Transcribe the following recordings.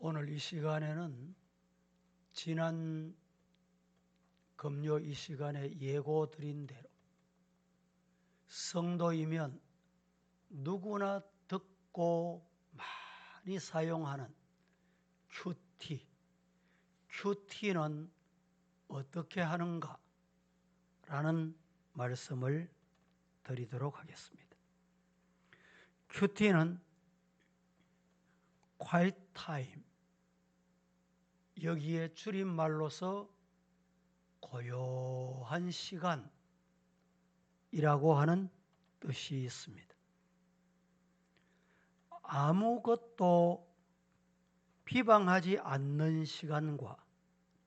오늘 이 시간에는 지난 금요 이 시간에 예고드린 대로 성도이면 누구나 듣고 많이 사용하는 큐티는 어떻게 하는가 라는 말씀을 드리도록 하겠습니다. 큐티는 quiet time, 여기에 줄임말로서 고요한 시간이라고 하는 뜻이 있습니다. 아무것도 비방하지 않는 시간과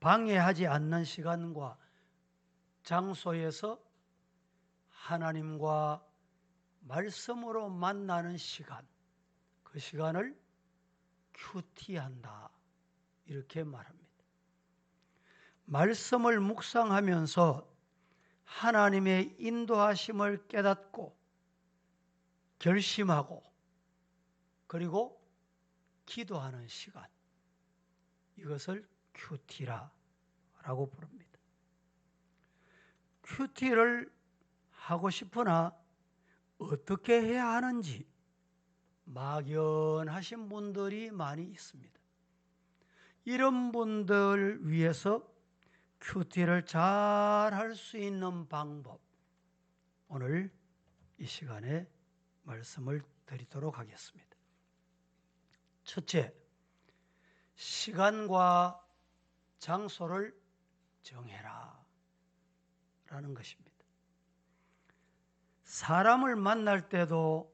방해하지 않는 시간과 장소에서 하나님과 말씀으로 만나는 시간, 그 시간을 큐티한다 이렇게 말합니다. 말씀을 묵상하면서 하나님의 인도하심을 깨닫고 결심하고 그리고 기도하는 시간, 이것을 큐티라고 부릅니다. 큐티를 하고 싶으나 어떻게 해야 하는지 막연하신 분들이 많이 있습니다. 이런 분들 위해서 큐티를 잘 할 수 있는 방법, 오늘 이 시간에 말씀을 드리도록 하겠습니다. 첫째, 시간과 장소를 정해라 라는 것입니다. 사람을 만날 때도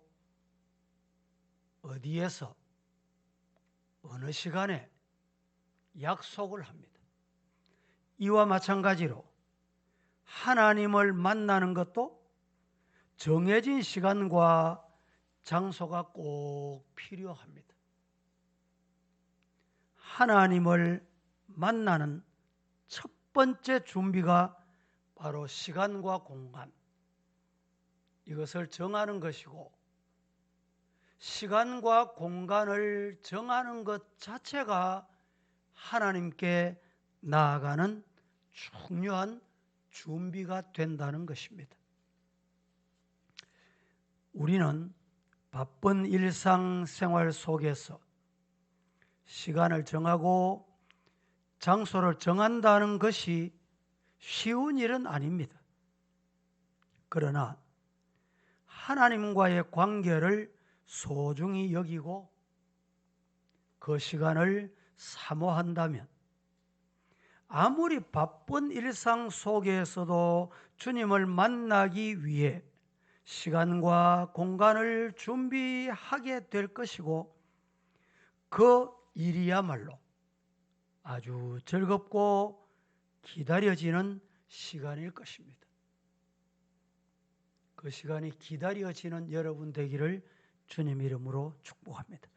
어디에서 어느 시간에 약속을 합니다. 이와 마찬가지로 하나님을 만나는 것도 정해진 시간과 장소가 꼭 필요합니다. 하나님을 만나는 첫 번째 준비가 바로 시간과 공간, 이것을 정하는 것이고, 시간과 공간을 정하는 것 자체가 하나님께 나아가는 중요한 준비가 된다는 것입니다. 우리는 바쁜 일상생활 속에서 시간을 정하고 장소를 정한다는 것이 쉬운 일은 아닙니다. 그러나 하나님과의 관계를 소중히 여기고 그 시간을 사모한다면 아무리 바쁜 일상 속에서도 주님을 만나기 위해 시간과 공간을 준비하게 될 것이고, 그 일이야말로 아주 즐겁고 기다려지는 시간일 것입니다. 그 시간이 기다려지는 여러분 되기를 주님 이름으로 축복합니다.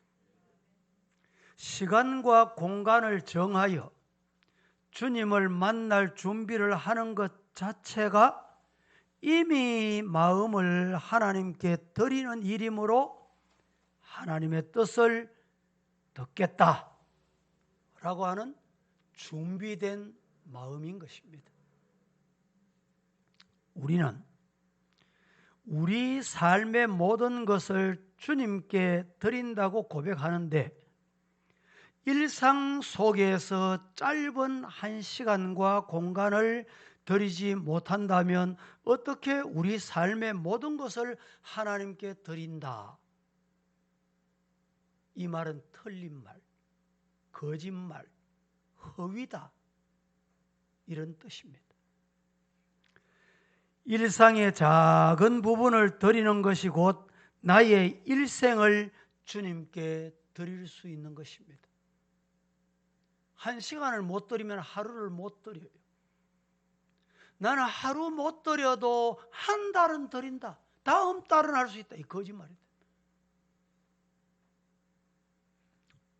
시간과 공간을 정하여 주님을 만날 준비를 하는 것 자체가 이미 마음을 하나님께 드리는 일이므로 하나님의 뜻을 듣겠다 라고 하는 준비된 마음인 것입니다. 우리는 우리 삶의 모든 것을 주님께 드린다고 고백하는데, 일상 속에서 짧은 한 시간과 공간을 드리지 못한다면 어떻게 우리 삶의 모든 것을 하나님께 드린다? 이 말은 틀린 말, 거짓말, 허위다 이런 뜻입니다. 일상의 작은 부분을 드리는 것이 곧 나의 일생을 주님께 드릴 수 있는 것입니다. 한 시간을 못 드리면 하루를 못 드려요. 나는 하루 못 드려도 한 달은 드린다, 다음 달은 할 수 있다, 이 거짓말이다.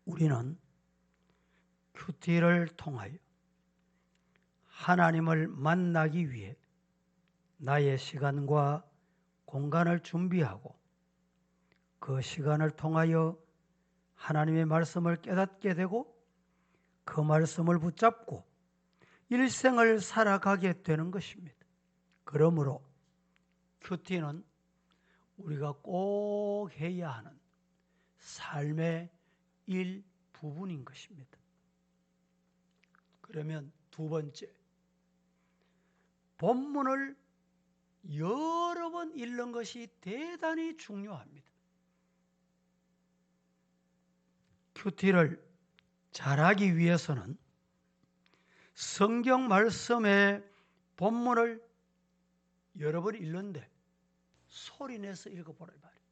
우리는 큐티를 통하여 하나님을 만나기 위해 나의 시간과 공간을 준비하고 그 시간을 통하여 하나님의 말씀을 깨닫게 되고 그 말씀을 붙잡고 일생을 살아가게 되는 것입니다. 그러므로 큐티는 우리가 꼭 해야 하는 삶의 일부분인 것입니다. 그러면 두 번째, 본문을 여러 번 읽는 것이 대단히 중요합니다. 큐티를 잘하기 위해서는 성경 말씀의 본문을 여러 번 읽는데 소리내서 읽어보라 말이죠.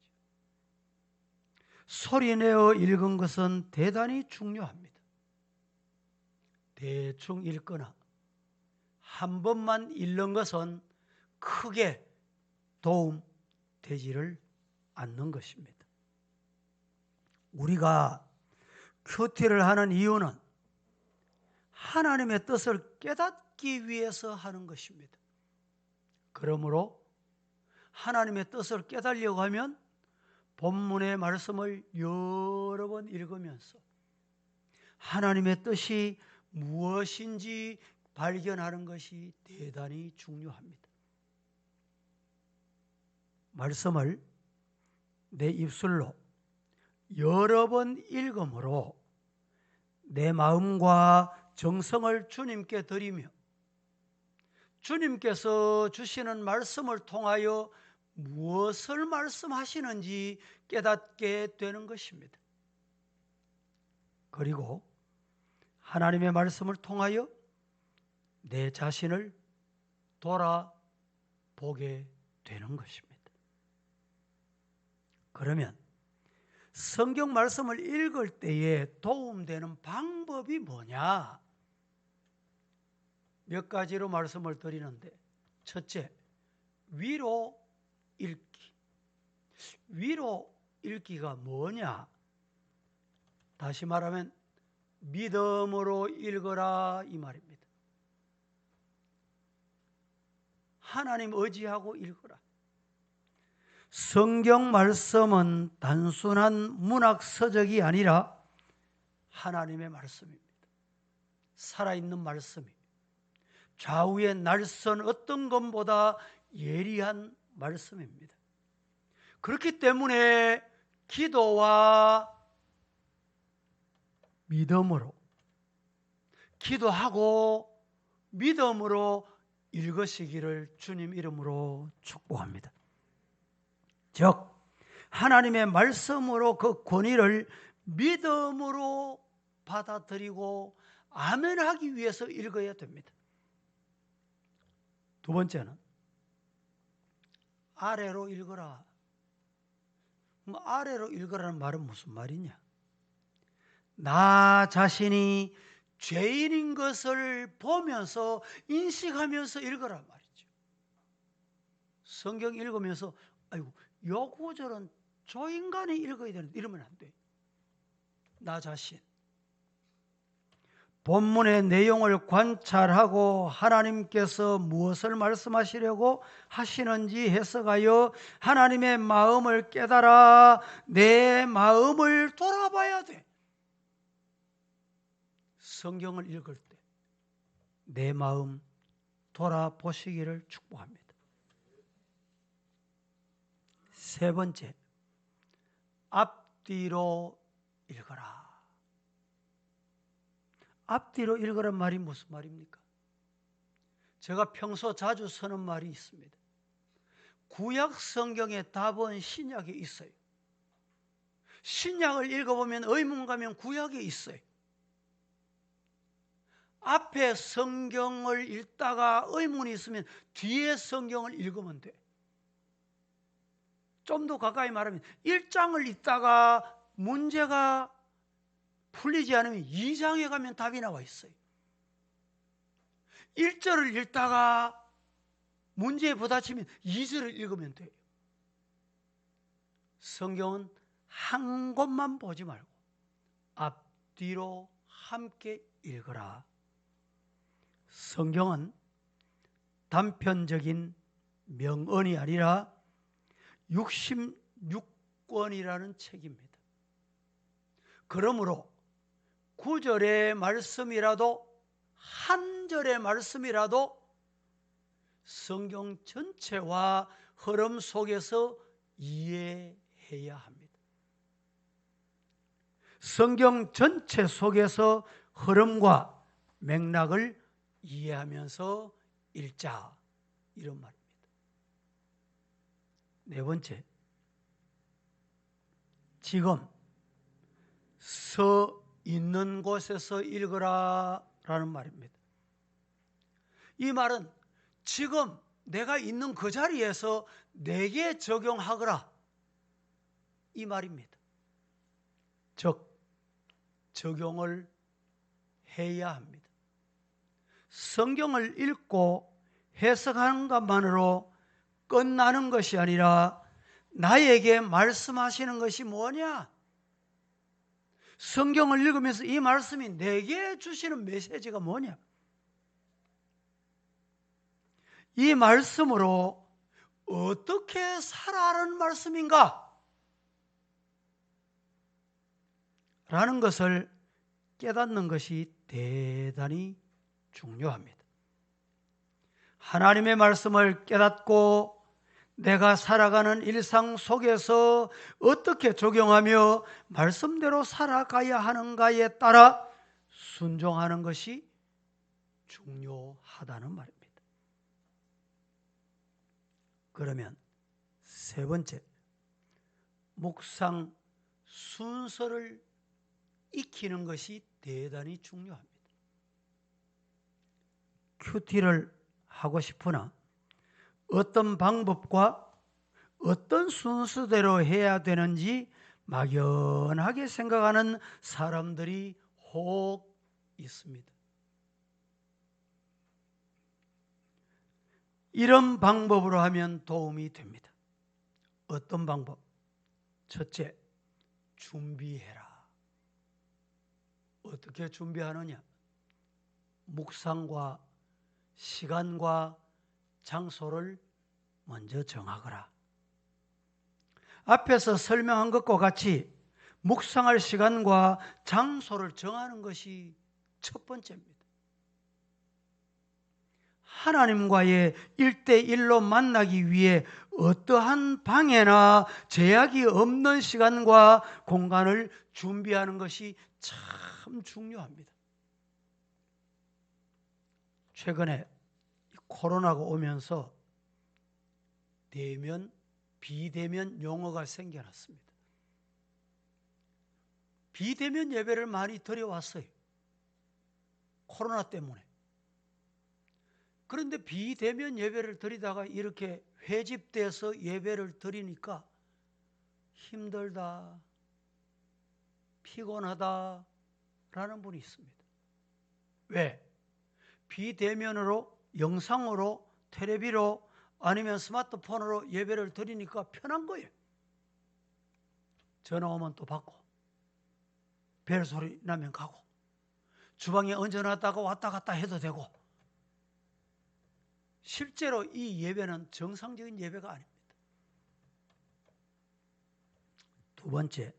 소리내어 읽은 것은 대단히 중요합니다. 대충 읽거나 한 번만 읽는 것은 크게 도움되지를 않는 것입니다. 우리가 큐티를 하는 이유는 하나님의 뜻을 깨닫기 위해서 하는 것입니다. 그러므로 하나님의 뜻을 깨달으려고 하면 본문의 말씀을 여러 번 읽으면서 하나님의 뜻이 무엇인지 발견하는 것이 대단히 중요합니다. 말씀을 내 입술로 여러 번 읽음으로 내 마음과 정성을 주님께 드리며 주님께서 주시는 말씀을 통하여 무엇을 말씀하시는지 깨닫게 되는 것입니다. 그리고 하나님의 말씀을 통하여 내 자신을 돌아보게 되는 것입니다. 그러면 성경 말씀을 읽을 때에 도움되는 방법이 뭐냐? 몇 가지로 말씀을 드리는데, 첫째, 위로 읽기. 위로 읽기가 뭐냐? 다시 말하면 믿음으로 읽어라 이 말입니다. 하나님 의지하고 읽어라. 성경 말씀은 단순한 문학 서적이 아니라 하나님의 말씀입니다. 살아있는 말씀이 좌우의 날선 어떤 것보다 예리한 말씀입니다. 그렇기 때문에 기도와 믿음으로, 기도하고 믿음으로 읽으시기를 주님 이름으로 축복합니다. 즉 하나님의 말씀으로 그 권위를 믿음으로 받아들이고 아멘하기 위해서 읽어야 됩니다. 두 번째는 아래로 읽어라. 아래로 읽으라는 말은 무슨 말이냐? 나 자신이 죄인인 것을 보면서 인식하면서 읽으라 말이죠. 성경 읽으면서 아이고 요 구절은 저 인간이 읽어야 되는데 이러면 안 돼. 나 자신 본문의 내용을 관찰하고 하나님께서 무엇을 말씀하시려고 하시는지 해석하여 하나님의 마음을 깨달아 내 마음을 돌아봐야 돼. 성경을 읽을 때 내 마음 돌아보시기를 축복합니다. 세 번째, 앞뒤로 읽어라. 앞뒤로 읽으란 말이 무슨 말입니까? 제가 평소 자주 쓰는 말이 있습니다. 구약 성경의 답은 신약에 있어요. 신약을 읽어보면 의문가면 구약에 있어요. 앞에 성경을 읽다가 의문이 있으면 뒤에 성경을 읽으면 돼. 좀 더 가까이 말하면 1장을 읽다가 문제가 풀리지 않으면 2장에 가면 답이 나와 있어요. 1절을 읽다가 문제에 부딪히면 2절을 읽으면 돼요. 성경은 한 곳만 보지 말고 앞뒤로 함께 읽어라. 성경은 단편적인 명언이 아니라 66권이라는 책입니다. 그러므로 구절의 말씀이라도 한 절의 말씀이라도 성경 전체와 흐름 속에서 이해해야 합니다. 성경 전체 속에서 흐름과 맥락을 이해하면서 읽자, 이런 말입니다. 네 번째, 지금 서 있는 곳에서 읽으라 라는 말입니다. 이 말은 지금 내가 있는 그 자리에서 내게 적용하거라, 이 말입니다. 즉 적용을 해야 합니다. 성경을 읽고 해석하는 것만으로 끝나는 것이 아니라 나에게 말씀하시는 것이 뭐냐? 성경을 읽으면서 이 말씀이 내게 주시는 메시지가 뭐냐? 이 말씀으로 어떻게 살아라는 말씀인가? 라는 것을 깨닫는 것이 대단히 중요합니다. 하나님의 말씀을 깨닫고 내가 살아가는 일상 속에서 어떻게 적용하며 말씀대로 살아가야 하는가에 따라 순종하는 것이 중요하다는 말입니다. 그러면 세 번째, 묵상 순서를 익히는 것이 대단히 중요합니다. 큐티를 하고 싶으나 어떤 방법과 어떤 순서대로 해야 되는지 막연하게 생각하는 사람들이 혹 있습니다. 이런 방법으로 하면 도움이 됩니다. 어떤 방법? 첫째, 준비해라. 어떻게 준비하느냐? 묵상과 시간과 장소를 먼저 정하거라. 앞에서 설명한 것과 같이 묵상할 시간과 장소를 정하는 것이 첫 번째입니다. 하나님과의 1대1로 만나기 위해 어떠한 방해나 제약이 없는 시간과 공간을 준비하는 것이 참 중요합니다. 최근에 코로나가 오면서 대면, 비대면 용어가 생겨났습니다. 비대면 예배를 많이 드려왔어요. 코로나 때문에. 그런데 비대면 예배를 드리다가 이렇게 회집돼서 예배를 드리니까 힘들다, 피곤하다 라는 분이 있습니다. 왜? 비대면으로, 영상으로, 텔레비로 아니면 스마트폰으로 예배를 드리니까 편한 거예요. 전화 오면 또 받고, 벨소리 나면 가고, 주방에 얹어놨다가 왔다 갔다 해도 되고. 실제로 이 예배는 정상적인 예배가 아닙니다. 두 번째,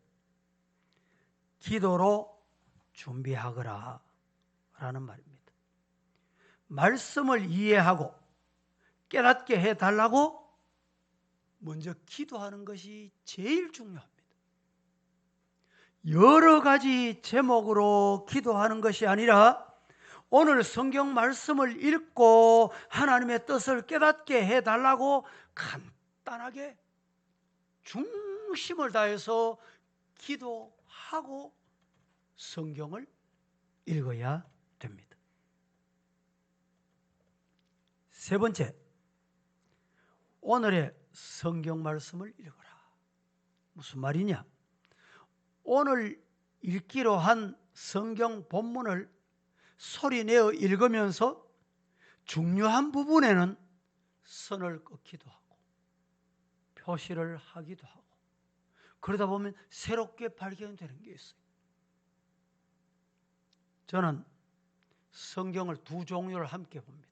기도로 준비하거라 라는 말입니다. 말씀을 이해하고 깨닫게 해달라고 먼저 기도하는 것이 제일 중요합니다. 여러 가지 제목으로 기도하는 것이 아니라 오늘 성경 말씀을 읽고 하나님의 뜻을 깨닫게 해달라고 간단하게 중심을 다해서 기도하고 성경을 읽어야 됩니다. 세 번째, 오늘의 성경 말씀을 읽어라. 무슨 말이냐? 오늘 읽기로 한 성경 본문을 소리내어 읽으면서 중요한 부분에는 선을 긋기도 하고 표시를 하기도 하고 그러다 보면 새롭게 발견되는 게 있어요. 저는 성경을 두 종류를 함께 봅니다.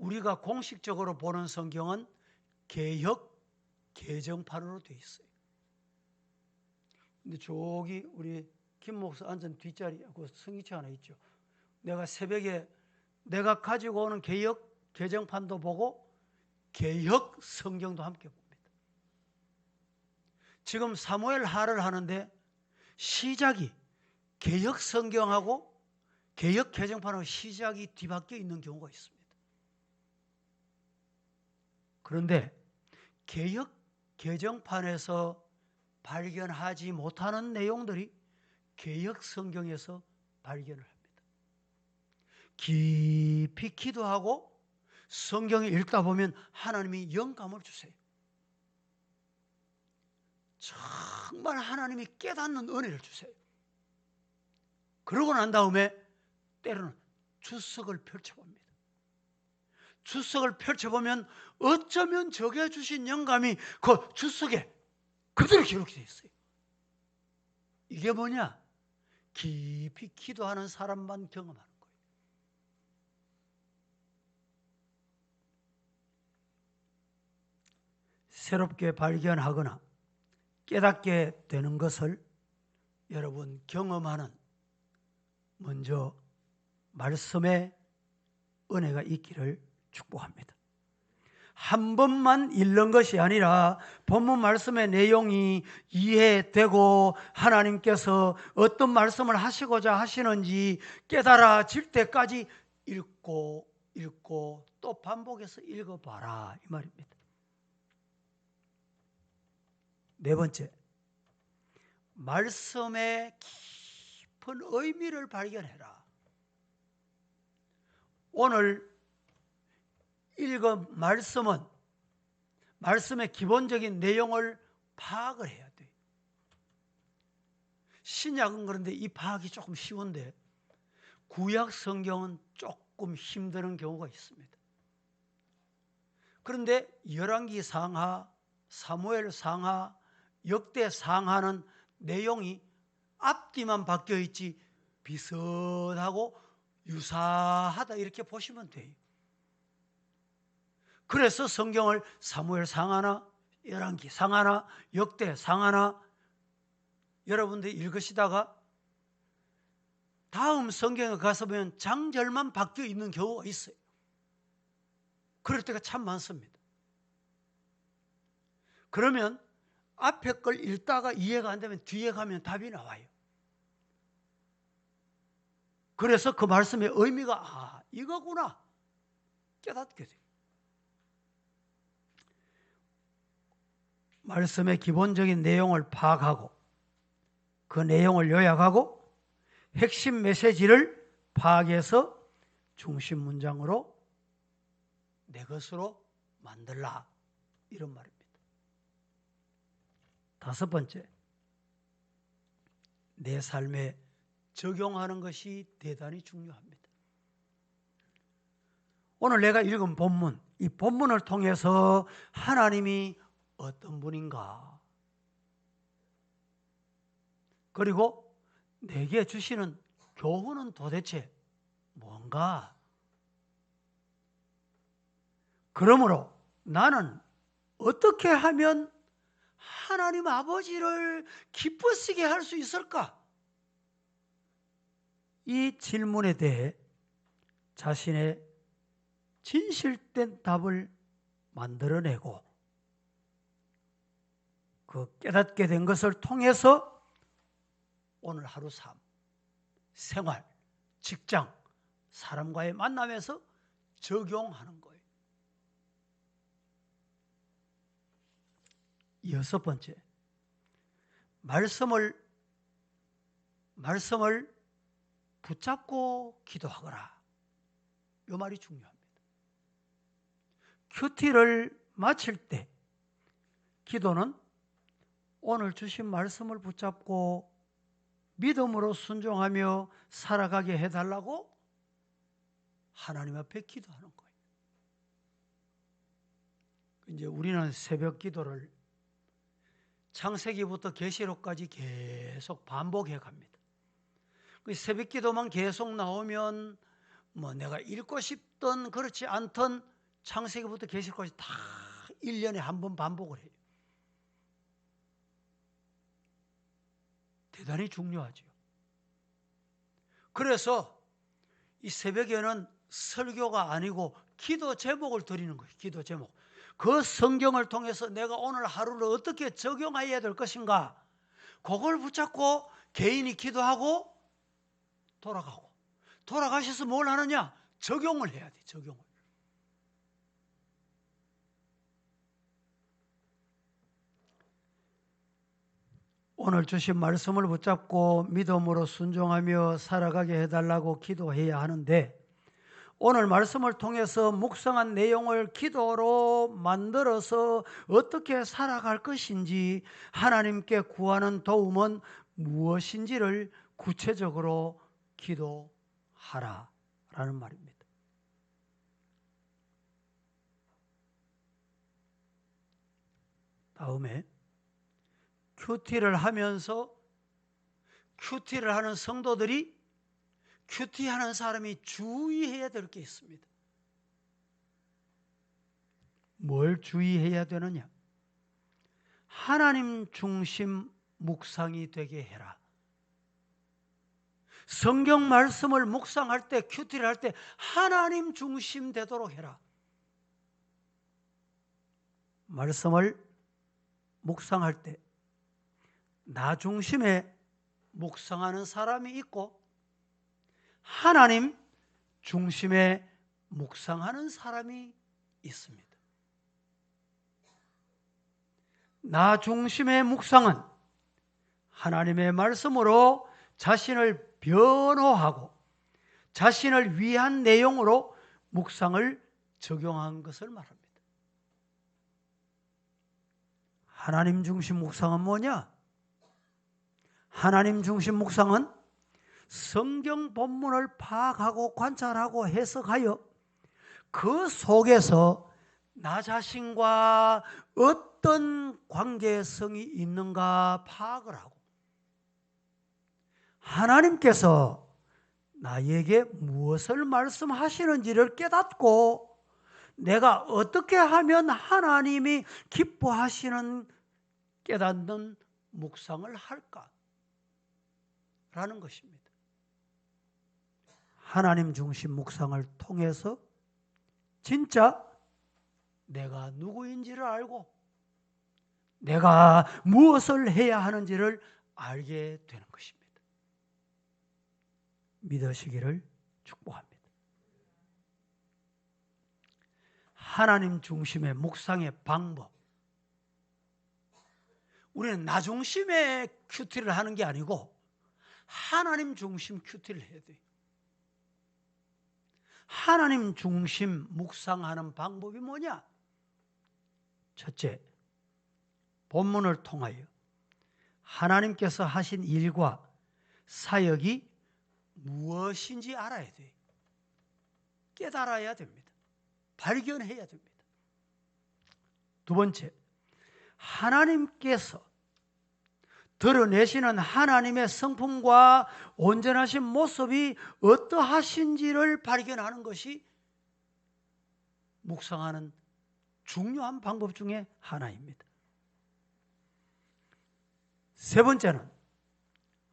우리가 공식적으로 보는 성경은 개역, 개정판으로 되어 있어요. 근데 저기 우리 김 목사 앉은 뒷자리에 그 성기체 하나 있죠. 내가 새벽에 내가 가지고 오는 개역 개정판도 보고 개역 성경도 함께 봅니다. 지금 사무엘 하를 하는데 시작이 개역 성경하고 개역 개정판하고 시작이 뒤바뀌어 있는 경우가 있습니다. 그런데 개역 개정판에서 발견하지 못하는 내용들이 개역 성경에서 발견을 합니다. 깊이 기도하고 성경을 읽다 보면 하나님이 영감을 주세요. 정말 하나님이 깨닫는 은혜를 주세요. 그러고 난 다음에 때로는 주석을 펼쳐봅니다. 주석을 펼쳐보면 어쩌면 저게 주신 영감이 그 주석에 그대로 기록되어 있어요. 이게 뭐냐? 깊이 기도하는 사람만 경험하는 거예요. 새롭게 발견하거나 깨닫게 되는 것을 여러분 경험하는 먼저 말씀의 은혜가 있기를 축복합니다. 한 번만 읽는 것이 아니라 본문 말씀의 내용이 이해되고 하나님께서 어떤 말씀을 하시고자 하시는지 깨달아질 때까지 읽고 또 반복해서 읽어봐라 이 말입니다. 네 번째, 말씀의 깊은 의미를 발견해라. 오늘 읽은 말씀은 말씀의 기본적인 내용을 파악을 해야 돼요. 신약은 그런데 이 파악이 조금 쉬운데 구약 성경은 조금 힘드는 경우가 있습니다. 그런데 열왕기 상하, 사무엘 상하, 역대 상하는 내용이 앞뒤만 바뀌어 있지 비슷하고 유사하다 이렇게 보시면 돼요. 그래서 성경을 사무엘 상하나 열왕기 상하나 역대 상하나 여러분들이 읽으시다가 다음 성경에 가서 보면 장절만 바뀌어 있는 경우가 있어요. 그럴 때가 참 많습니다. 그러면 앞에 걸 읽다가 이해가 안 되면 뒤에 가면 답이 나와요. 그래서 그 말씀의 의미가 이거구나 깨닫게 돼요. 말씀의 기본적인 내용을 파악하고 그 내용을 요약하고 핵심 메시지를 파악해서 중심 문장으로 내 것으로 만들라 이런 말입니다. 다섯 번째, 내 삶에 적용하는 것이 대단히 중요합니다. 오늘 내가 읽은 본문, 이 본문을 통해서 하나님이 어떤 분인가, 그리고 내게 주시는 교훈은 도대체 뭔가, 그러므로 나는 어떻게 하면 하나님 아버지를 기쁘시게 할 수 있을까? 이 질문에 대해 자신의 진실된 답을 만들어내고 그 깨닫게 된 것을 통해서 오늘 하루 삶, 생활, 직장, 사람과의 만남에서 적용하는 거예요. 여섯 번째, 말씀을 붙잡고 기도하거라. 이 말이 중요합니다. 큐티를 마칠 때 기도는 오늘 주신 말씀을 붙잡고 믿음으로 순종하며 살아가게 해달라고 하나님 앞에 기도하는 거예요. 이제 우리는 새벽 기도를 창세기부터 계시록까지 계속 반복해 갑니다. 새벽 기도만 계속 나오면 내가 읽고 싶든 그렇지 않든 창세기부터 계시록까지 다 1년에 한 번 반복을 해요. 대단히 중요하죠. 그래서 이 새벽에는 설교가 아니고 기도 제목을 드리는 거예요. 기도 제목. 그 성경을 통해서 내가 오늘 하루를 어떻게 적용해야 될 것인가, 그걸 붙잡고 개인이 기도하고 돌아가고, 돌아가셔서 뭘 하느냐? 적용을 해야 돼. 적용을. 오늘 주신 말씀을 붙잡고 믿음으로 순종하며 살아가게 해달라고 기도해야 하는데, 오늘 말씀을 통해서 묵상한 내용을 기도로 만들어서 어떻게 살아갈 것인지, 하나님께 구하는 도움은 무엇인지를 구체적으로 기도하라라는 말입니다. 다음에 큐티를 하면서 큐티를 하는 성도들이 큐티하는 사람이 주의해야 될 게 있습니다. 뭘 주의해야 되느냐? 하나님 중심 묵상이 되게 해라. 성경 말씀을 묵상할 때, 큐티를 할 때 하나님 중심 되도록 해라. 말씀을 묵상할 때 나 중심에 묵상하는 사람이 있고, 하나님 중심에 묵상하는 사람이 있습니다. 나 중심의 묵상은 하나님의 말씀으로 자신을 변호하고 자신을 위한 내용으로 묵상을 적용한 것을 말합니다. 하나님 중심 묵상은 뭐냐? 하나님 중심 묵상은 성경 본문을 파악하고 관찰하고 해석하여 그 속에서 나 자신과 어떤 관계성이 있는가 파악을 하고, 하나님께서 나에게 무엇을 말씀하시는지를 깨닫고 내가 어떻게 하면 하나님이 기뻐하시는 깨닫는 묵상을 할까? 라는 것입니다. 하나님 중심 묵상을 통해서 진짜 내가 누구인지를 알고 내가 무엇을 해야 하는지를 알게 되는 것입니다. 믿으시기를 축복합니다. 하나님 중심의 묵상의 방법. 우리는 나 중심의 큐티를 하는 게 아니고 하나님 중심 큐티를 해야 돼요. 하나님 중심 묵상하는 방법이 뭐냐? 첫째, 본문을 통하여 하나님께서 하신 일과 사역이 무엇인지 알아야 돼요. 깨달아야 됩니다. 발견해야 됩니다. 두 번째, 하나님께서 드러내시는 하나님의 성품과 온전하신 모습이 어떠하신지를 발견하는 것이 묵상하는 중요한 방법 중에 하나입니다. 세 번째는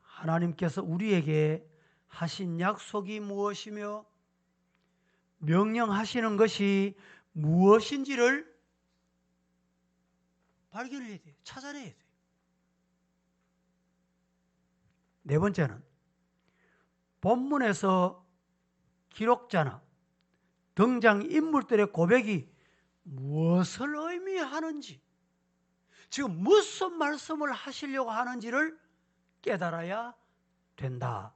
하나님께서 우리에게 하신 약속이 무엇이며 명령하시는 것이 무엇인지를 발견해야 돼요. 찾아내야 돼요. 네 번째는 본문에서 기록자나 등장인물들의 고백이 무엇을 의미하는지, 지금 무슨 말씀을 하시려고 하는지를 깨달아야 된다라는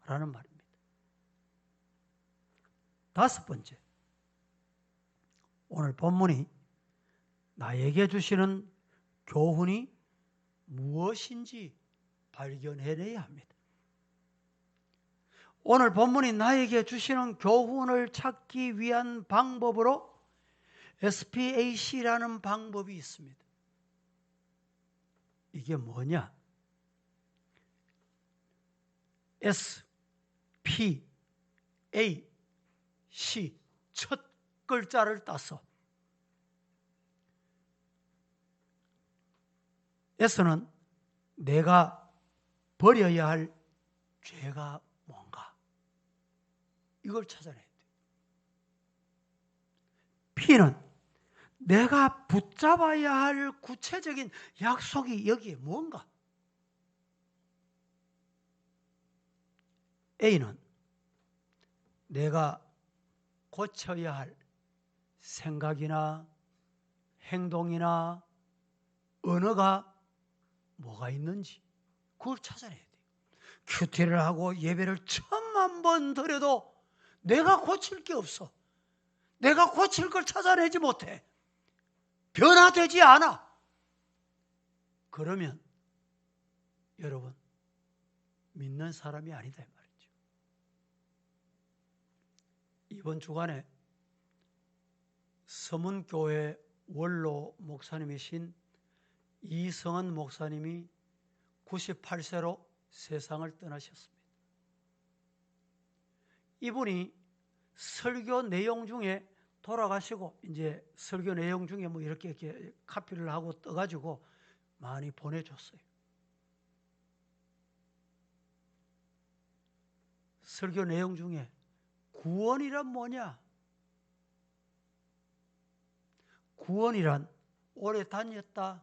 말입니다. 다섯 번째, 오늘 본문이 나에게 주시는 교훈이 무엇인지 발견해내야 합니다. 오늘 본문이 나에게 주시는 교훈을 찾기 위한 방법으로 SPAC라는 방법이 있습니다. 이게 뭐냐? S, P, A, C 첫 글자를 따서 S는 내가 버려야 할 죄가 뭔가, 이걸 찾아내야 돼. P는 내가 붙잡아야 할 구체적인 약속이 여기에 뭔가? A는 내가 고쳐야 할 생각이나 행동이나 언어가 뭐가 있는지 그걸 찾아내야 돼요. 큐티를 하고 예배를 1000만 번 드려도 내가 고칠 게 없어. 내가 고칠 걸 찾아내지 못해. 변화되지 않아. 그러면 여러분 믿는 사람이 아니다 이 말이죠. 이번 주간에 서문교회 원로 목사님이신 이성은 목사님이 98세로 세상을 떠나셨습니다. 이분이 설교 내용 중에 돌아가시고 이제 설교 내용 중에 뭐 이렇게 카피를 하고 떠가지고 많이 보내줬어요. 설교 내용 중에 구원이란 뭐냐? 구원이란 오래 다녔다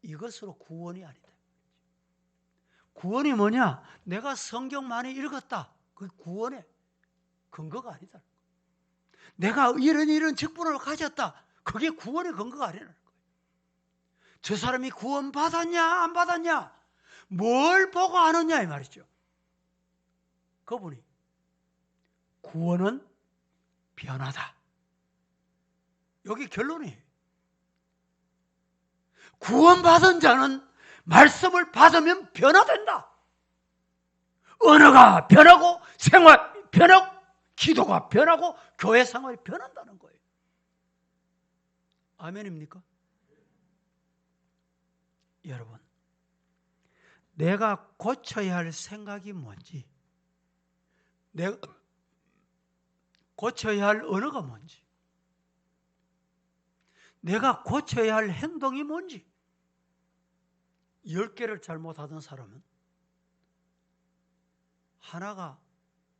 이것으로 구원이 아니다. 구원이 뭐냐? 내가 성경 많이 읽었다. 그게 구원의 근거가 아니다. 내가 이런 직분을 가졌다. 그게 구원의 근거가 아니라는 거예요. 저 사람이 구원 받았냐 안 받았냐? 뭘 보고 아느냐 이 말이죠. 그분이 구원은 변화다. 여기 결론이에요. 구원받은 자는 말씀을 받으면 변화된다. 언어가 변하고 생활 변하고 기도가 변하고 교회 생활이 변한다는 거예요. 아멘입니까? 여러분, 내가 고쳐야 할 생각이 뭔지, 내가 고쳐야 할 언어가 뭔지, 내가 고쳐야 할 행동이 뭔지 10개를 잘못하던 사람은 하나가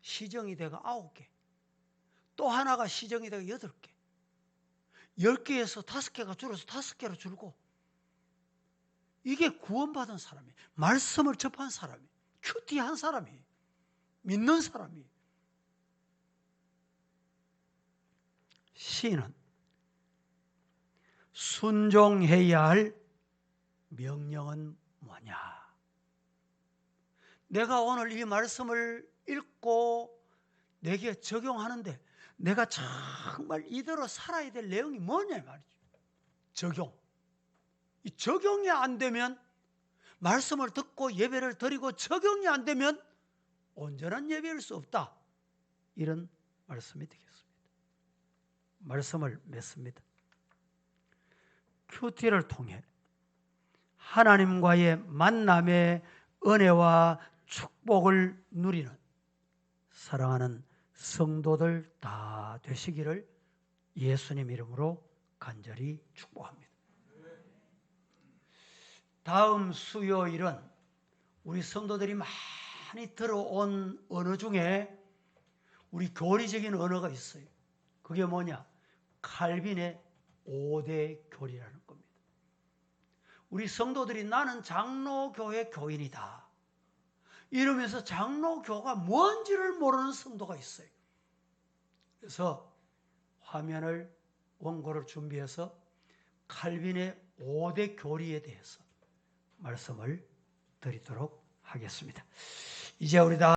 시정이 되가 9개, 또 하나가 시정이 되가 8개, 10개에서 5개가 줄어서 5개로 줄고, 이게 구원받은 사람이, 말씀을 접한 사람이, 큐티한 사람이, 믿는 사람이. C는 순종해야 할 명령은 뭐냐? 내가 오늘 이 말씀을 읽고 내게 적용하는데 내가 정말 이대로 살아야 될 내용이 뭐냐 말이죠. 적용. 이 적용이 안 되면, 말씀을 듣고 예배를 드리고 적용이 안 되면 온전한 예배일 수 없다. 이런 말씀이 되겠습니다. 말씀을 맺습니다. 큐티를 통해 하나님과의 만남의 은혜와 축복을 누리는 사랑하는 성도들 다 되시기를 예수님 이름으로 간절히 축복합니다. 다음 수요일은 우리 성도들이 많이 들어온 언어 중에 우리 교리적인 언어가 있어요. 그게 뭐냐? 칼빈의 5대 교리라는 겁니다. 우리 성도들이 나는 장로교회 교인이다 이러면서 장로교가 뭔지를 모르는 성도가 있어요. 그래서 화면을 원고를 준비해서 칼빈의 5대 교리에 대해서 말씀을 드리도록 하겠습니다. 이제 우리 다